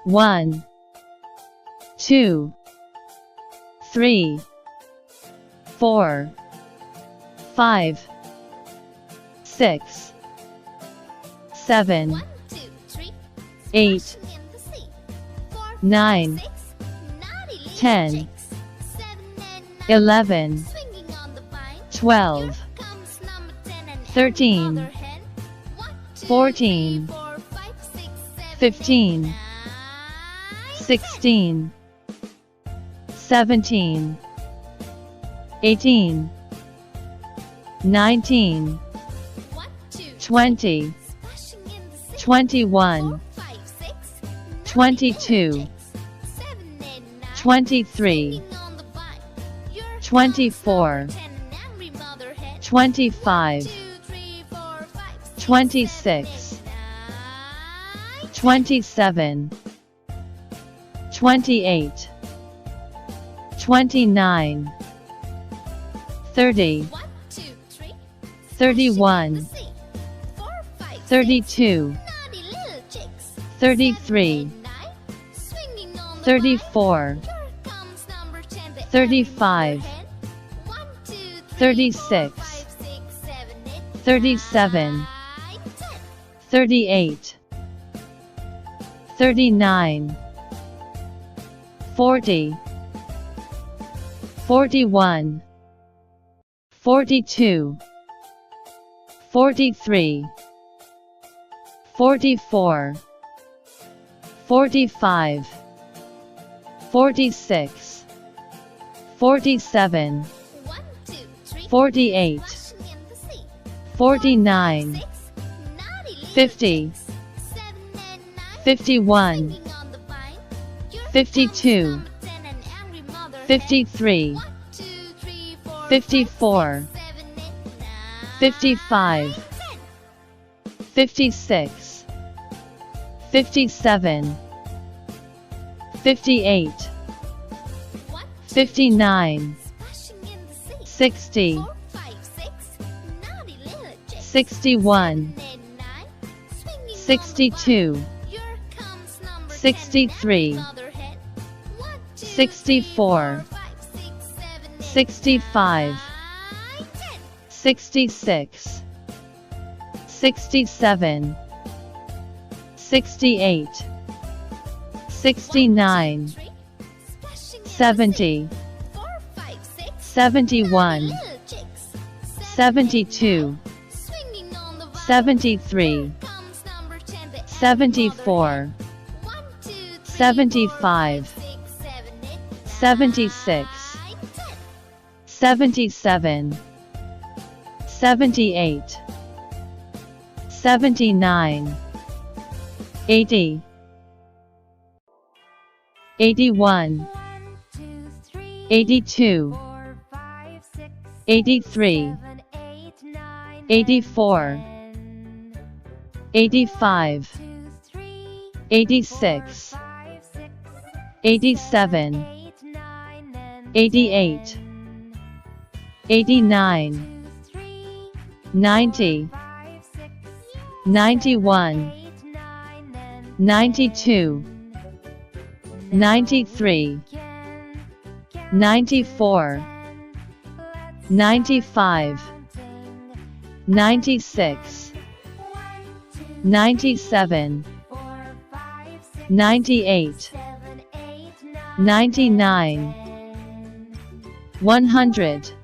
1, 2, 3, 4, 5, 6, 7, 8, 9, 10, 11, 12, 13, 14, 15, 16, 17, 18, 19, 20, 21, 22, 23, 24, 25, 26, 27, 28, 29, 30, 31, 32, 33, 34, 35, 36, 37, 38, 39, 40, 41, 42, 43, 44, 45, 46, 47, 48, 49, 50, 51, 52, 53, 54, 55, 56, 57, 58, 59, 60, 61, 62, 63, 64, 65, 66, 67, 68, 69, 70, 71, 72, 73, 74, 75, 76, 77, 78, 79, 80, 81, 82, 83, 84, 85, 86, 87, 88, 89, 90, 91, 92, 93, 94, 95, 96, 97, 98, 99, 100.